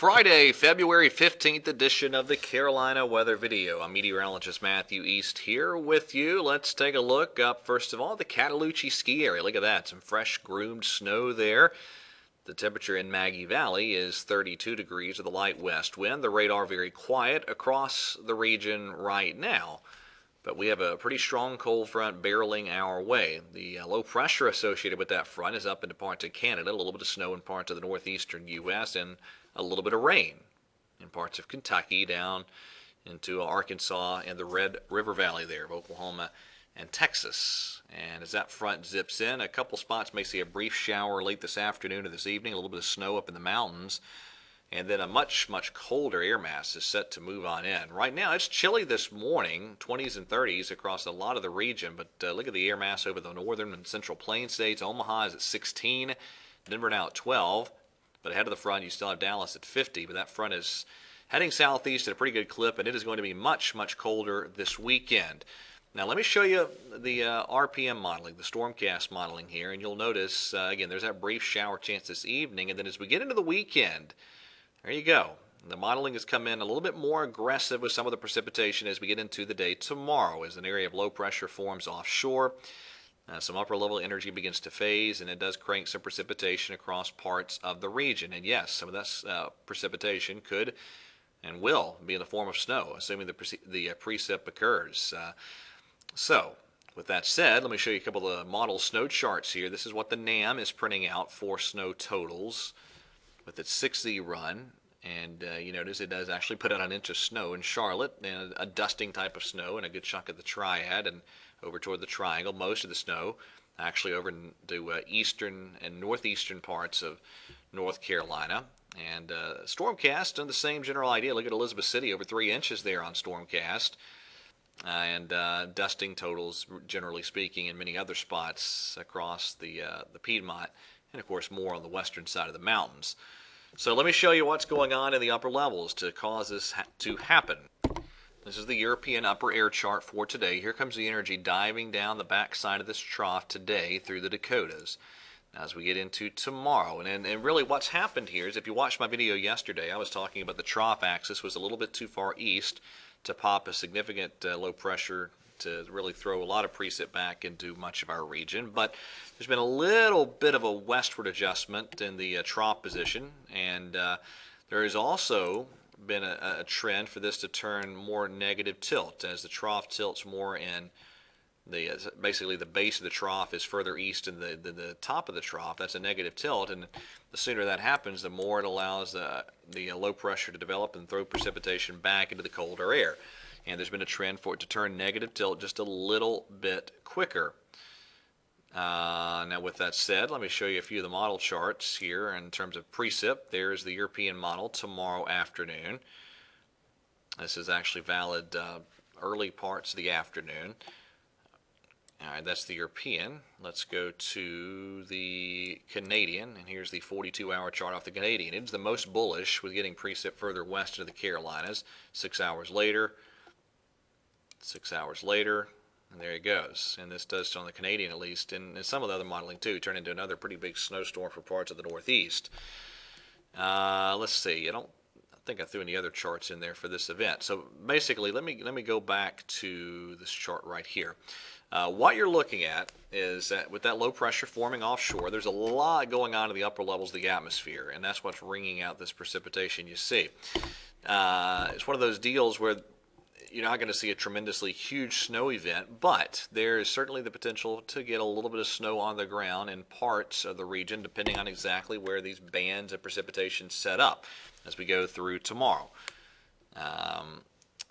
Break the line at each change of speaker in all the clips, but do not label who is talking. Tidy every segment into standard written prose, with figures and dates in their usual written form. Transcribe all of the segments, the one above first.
Friday, February 15th edition of the Carolina Weather Video. I'm meteorologist Matthew East here with you. Let's take a look up, first of all, the Cataloochee ski area. Look at that, some fresh groomed snow there. The temperature in Maggie Valley is 32 degrees with a light west wind. The radar very quiet across the region right now. But we have a pretty strong cold front barreling our way. The low pressure associated with that front is up into parts of Canada, a little bit of snow in parts of the northeastern U.S., and a little bit of rain in parts of Kentucky down into Arkansas and the Red River Valley there of Oklahoma and Texas. And as that front zips in, a couple spots may see a brief shower late this afternoon or this evening, a little bit of snow up in the mountains. And then a much colder air mass is set to move on in. Right now, it's chilly this morning, 20s and 30s across a lot of the region, but look at the air mass over the northern and central plains states. Omaha is at 16, Denver now at 12, but ahead of the front, you still have Dallas at 50, but that front is heading southeast at a pretty good clip, and it is going to be much colder this weekend. Now, let me show you the RPM modeling, the Stormcast modeling here, and you'll notice, again, there's that brief shower chance this evening, and then as we get into the weekend, there you go. The modeling has come in a little bit more aggressive with some of the precipitation as we get into the day tomorrow as an area of low pressure forms offshore. Some upper level energy begins to phase, and it does crank some precipitation across parts of the region. And yes, some of that precipitation could and will be in the form of snow, assuming the precip occurs. So, with that said, let me show you a couple of the model snow charts here. This is what the NAM is printing out for snow totals with its 6Z run, and you notice it does actually put out an inch of snow in Charlotte, and a dusting type of snow, and a good chunk of the Triad, and over toward the Triangle. Most of the snow actually over into eastern and northeastern parts of North Carolina. And Stormcast on the same general idea. Look at Elizabeth City, over 3 inches there on Stormcast. And dusting totals, generally speaking, in many other spots across the Piedmont, and of course more on the western side of the mountains. So let me show you what's going on in the upper levels to cause this to happen. This is the European upper air chart for today. Here comes the energy diving down the backside of this trough today through the Dakotas. Now, as we get into tomorrow, and really what's happened here is, if you watched my video yesterday, I was talking about the trough axis was a little bit too far east to pop a significant low pressure to really throw a lot of precip back into much of our region. But there's been a little bit of a westward adjustment in the trough position, and there has also been a trend for this to turn more negative tilt as the trough tilts more in the basically the base of the trough is further east than the top of the trough. That's a negative tilt, and the sooner that happens, the more it allows the low pressure to develop and throw precipitation back into the colder air. And there's been a trend for it to turn negative tilt just a little bit quicker. Now, with that said, let me show you a few of the model charts here in terms of precip. There's the European model tomorrow afternoon. This is actually valid early parts of the afternoon. All right, that's the European. Let's go to the Canadian, and here's the 42-hour chart off the Canadian. It's the most bullish with getting precip further west of the Carolinas. 6 hours later, 6 hours later, and there it goes. And this does, on the Canadian at least, and some of the other modeling too, turn into another pretty big snowstorm for parts of the Northeast. Let's see. I think I threw any other charts in there for this event. So basically, let me go back to this chart right here. What you're looking at is that with that low pressure forming offshore, there's a lot going on in the upper levels of the atmosphere, and that's what's wringing out this precipitation you see. It's one of those deals where you're not going to see a tremendously huge snow event, but there is certainly the potential to get a little bit of snow on the ground in parts of the region, depending on exactly where these bands of precipitation set up as we go through tomorrow.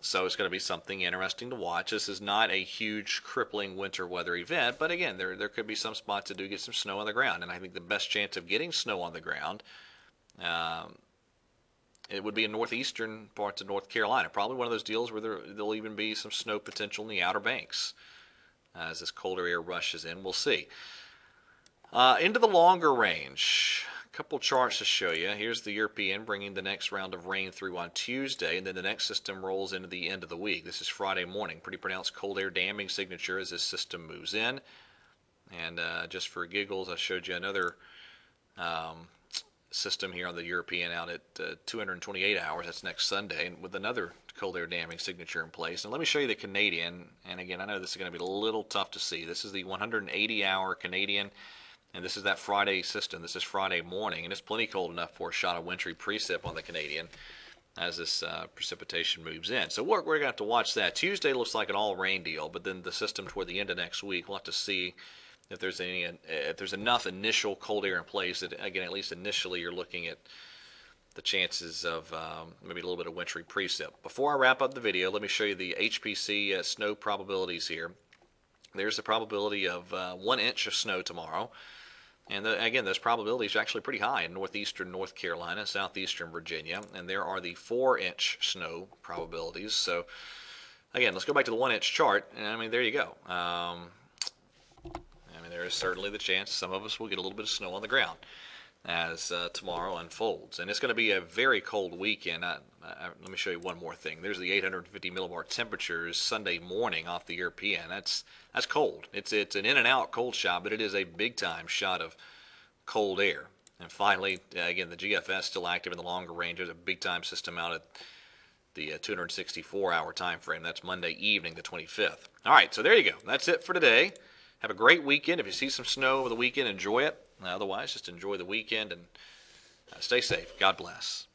So it's going to be something interesting to watch. This is not a huge, crippling winter weather event, but again, there could be some spots that do get some snow on the ground, and I think the best chance of getting snow on the ground it would be in northeastern parts of North Carolina. Probably one of those deals where there'll even be some snow potential in the Outer Banks as this colder air rushes in. We'll see. Into the longer range, a couple charts to show you. Here's the European bringing the next round of rain through on Tuesday, and then the next system rolls into the end of the week. This is Friday morning. Pretty pronounced cold air damming signature as this system moves in. And just for giggles, I showed you another system here on the European out at 228 hours. That's next Sunday, and with another cold air damping signature in place. And let me show you the Canadian. And again, I know this is going to be a little tough to see. This is the 180-hour Canadian, and this is that Friday system. This is Friday morning, and it's plenty cold enough for a shot of wintry precip on the Canadian as this precipitation moves in. So we're going to have to watch that. Tuesday looks like an all-rain deal, but then the system toward the end of next week, we'll have to see if there's enough initial cold air in place that, again, at least initially you're looking at the chances of maybe a little bit of wintry precip. Before I wrap up the video, let me show you the HPC snow probabilities here. There's the probability of 1 inch of snow tomorrow. And again, those probabilities are actually pretty high in northeastern North Carolina, southeastern Virginia, and there are the 4-inch snow probabilities. So again, let's go back to the 1-inch chart, and I mean, there you go. I mean, there is certainly the chance some of us will get a little bit of snow on the ground as tomorrow unfolds. And it's going to be a very cold weekend. Let me show you one more thing. There's the 850 millibar temperatures Sunday morning off the European. That's cold. It's an in and out cold shot, but it is a big time shot of cold air. And finally, again, the GFS still active in the longer range. There's a big time system out at the 264-hour time frame. That's Monday evening, the 25th. All right, so there you go. That's it for today. Have a great weekend. If you see some snow over the weekend, enjoy it. Otherwise, just enjoy the weekend and stay safe. God bless.